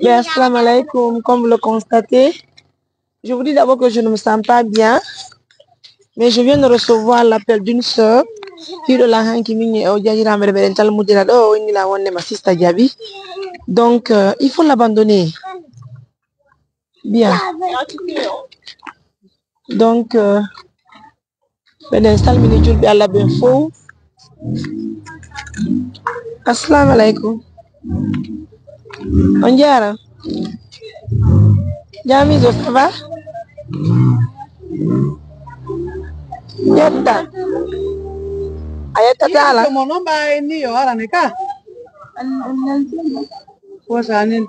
Ben, assalamu alaikum, comme vous le constatez, je vous dis d'abord que je ne me sens pas bien, mais je viens de recevoir l'appel d'une sœur qui de la qui ma sister Diaby. Donc, il faut l'abandonner. Bien. Donc, ben, salmini julɓe Allah ben fo. Assalamu alaikum. On diara. Jamiso, ça va? Yetta. Ayetta tala.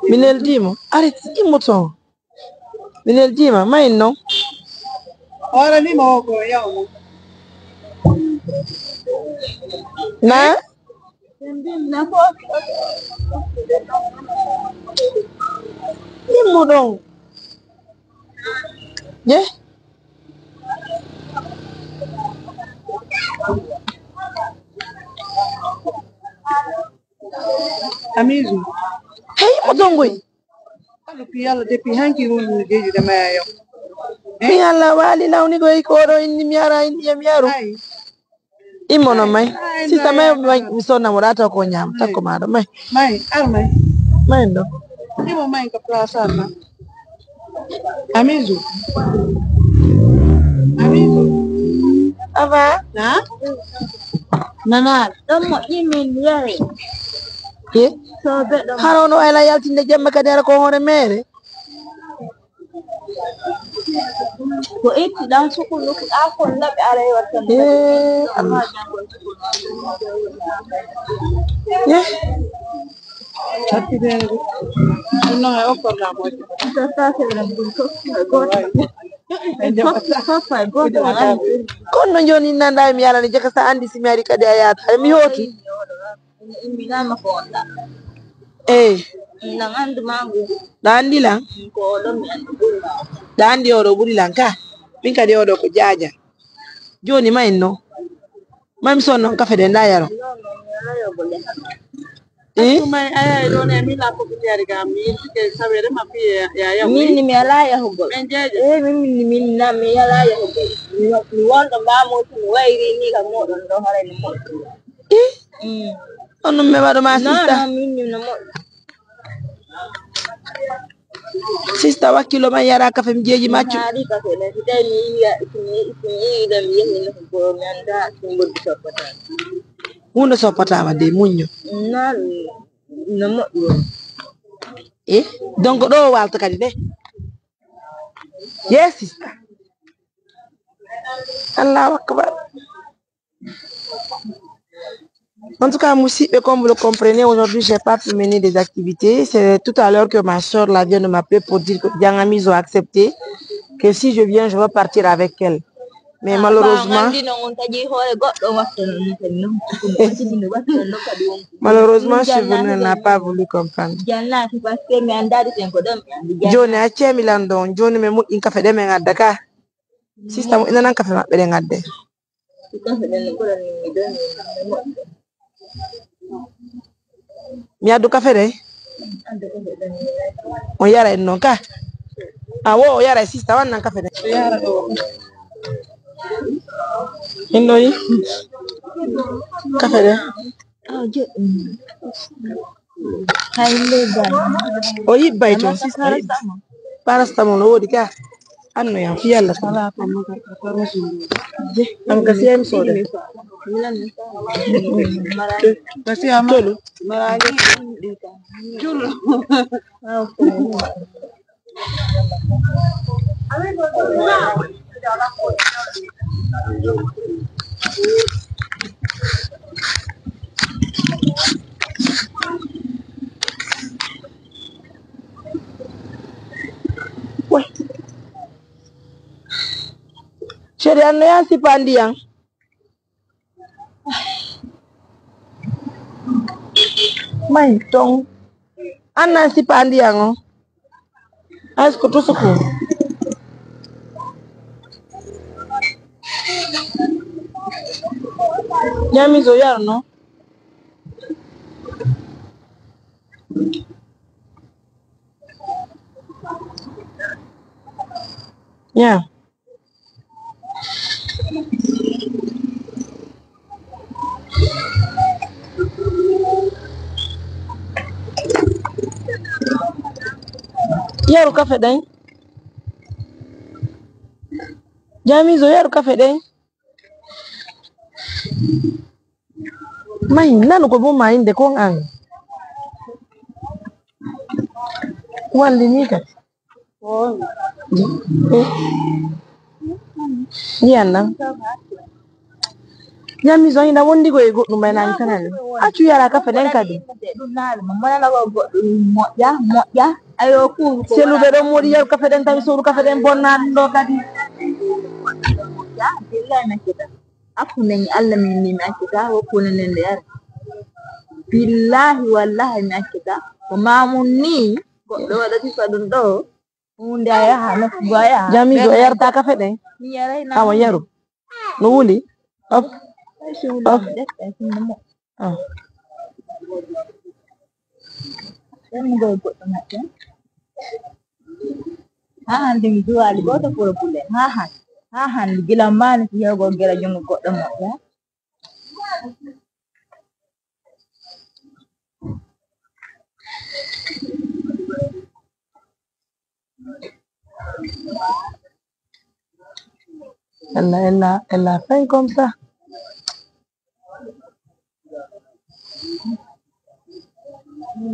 Minel dimo. Arrête, imoto. Minel dima, mai no. Ora ni mo ko yaw. Na? Imo dong. Yeah. Amizu. Hey, modongoi. Alu piyala depuis hanki woni deji de mayo. Yalla wali lawni go ikoro inni miara inni miaru. Imono mai. Sista mai mi sonna morata ko nyam takko mado mai. Mai, armai. Mai no. Imo mai ka plaza na. Amizu. Amizu. Ava? Na? Nana, mo yimin yare. Ye? Harono ela yaltinde jemma kadere ko hore mere. Ko itti dan sukulu ko akon labe ara watan. Allah. Ye? Chatti de. No è okor la mo. Ta se la bulto. Kono joni nanda mi yala ni jeka sa andi si mi ari kadi ayata mi hoti. Imbina mafonda. Eh. Nangandu mangu. Dandi lang. Ko do mi andu. Dandi odo buri lang ka. Pinka de odo ko jaja. Joni mai no. Mam sonno kafe de ndayaro. Mai ay do ne mi la ko biari ga mi ke sabere ma fi ya Min mi ala ya hugo. Min na mi ala ya hugo. Ni wanda ba mo tu wairi ni ga mo don do hare ni mo. Onu me wado ma sister. No, min ni no mo. Sister wakilo ma yara kafe mjeji machu. Hari kafe na kita ni ya ni da mi ni ko mi anda tumbo disopata. Uno sopatama de munyo. Na mo. Donc do walta kadi de. Yes, sister. Allahu akbar. En tout cas, Moussi, comme vous le comprenez, aujourd'hui, j'ai pas pu mener des activités. C'est tout à l'heure que ma soeur là vient de m'appeler pour dire que Diangamizo a accepté que si je viens, je vais partir avec elle. Mais malheureusement, je n'a pas voulu comprendre. Johnny a tiens Milandon, Johnny me mouille café de mengadaka. Sister, il n'a café ma belengade. Mi adu café de? On yara non ka? Ah wo yara sister wan nan café de. Yara do. Indoyi. Café de. Oyi baito sister. Paracetamol wodi ka. Anno ya fi yalla Ala ko mo ka rosu. am ka siem soda. Kasi ama Tolu. marali julu. Wah. Chéri anno ya si pandiang. Mai tong. Anna si pandiang. Asko to soko. Nyami zo yar no. Yeah. Yaru café daí? Jamizo yaru café daí? Mãe, não como mãe de com ang. Qual limita? Oh. Yana. Jamizo ainda wondi go ego no mena kanani. Achu yara café daí kadi. Ayo ku Selu bedo mori yaru café daí tawi so café daí bonan do kadi. ya billahi na kita aku neng Allah minni ma kita wo kunen nder billahi wallahi ma kita ko mamunni goddo wadati fadun do hunde aya hana goya Jamizo yarta café daí? mi yaray na Awa yaru. No wuli? Op. Op. Ah. Then go go to ha ndin duwa li goto pour bulle ha han gila man fi yogo gela jongo goddo mo ya Elle a fait comme ça.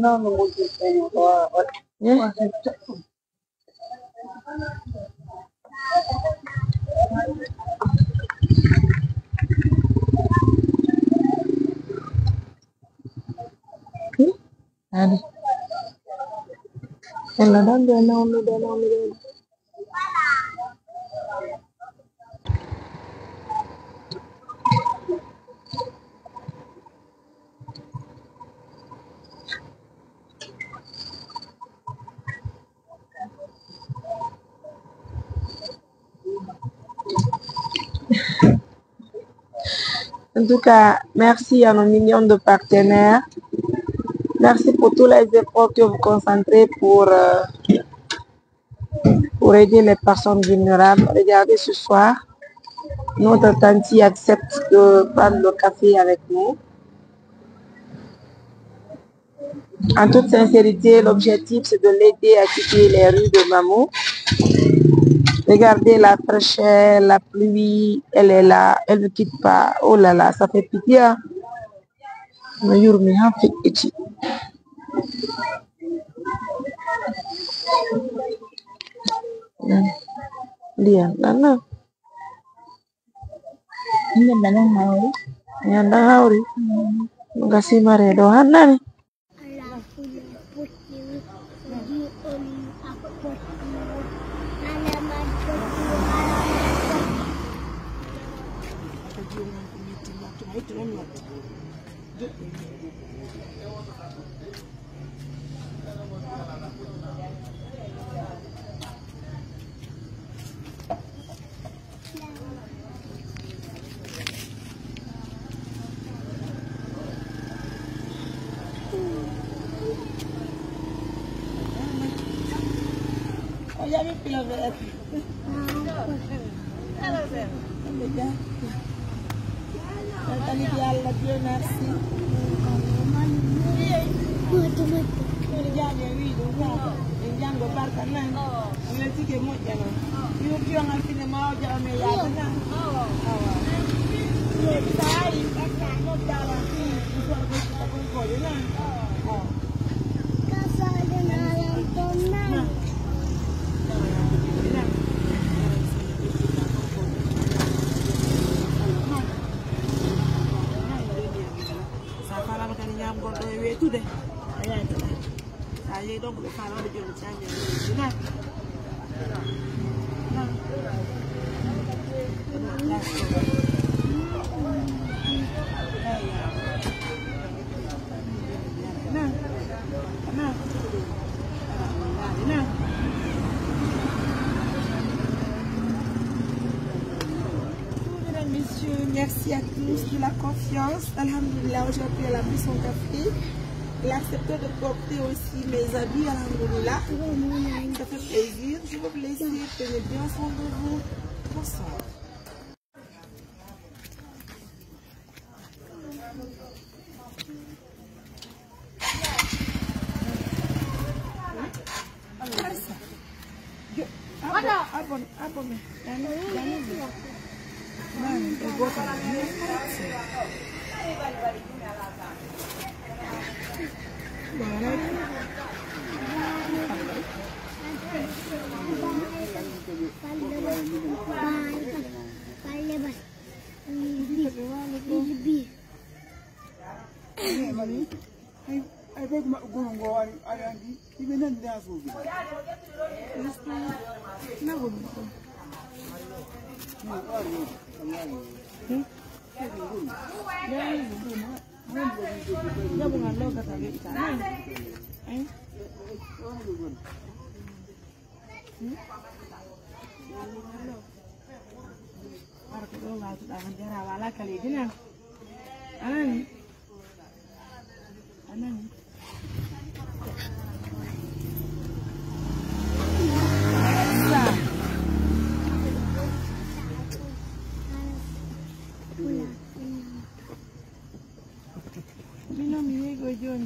No, no mucho Yeah. Allez. Elle a donné un nom. En tout cas, merci à nos millions de partenaires. Merci pour tous les efforts que vous concentrez pour aider les personnes vulnérables. Regardez ce soir, notre tante accepte de prendre le café avec nous. En toute sincérité, l'objectif c'est de l'aider à quitter les rues de Mamou. Regardez la fraîcheur, la pluie, elle est là, elle ne quitte pas. Oh là là, ça fait pitié. Dia, nana. ini nana hauri Nyanda hauri. Ngasih mare dohan nani. Merci à tous de la confiance. Alhamdulillah, aujourd'hui elle a bu son café. Elle a accepté de porter aussi mes habits, alhamdulillah. ça fait plaisir. Je vous laisse. Tenez bien soin de vous. Bonsoir. Abone. I beg my go and even in there.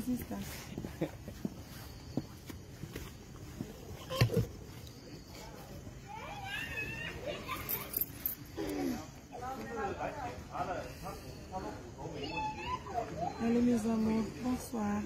Sister. Allez mes amours, bonsoir.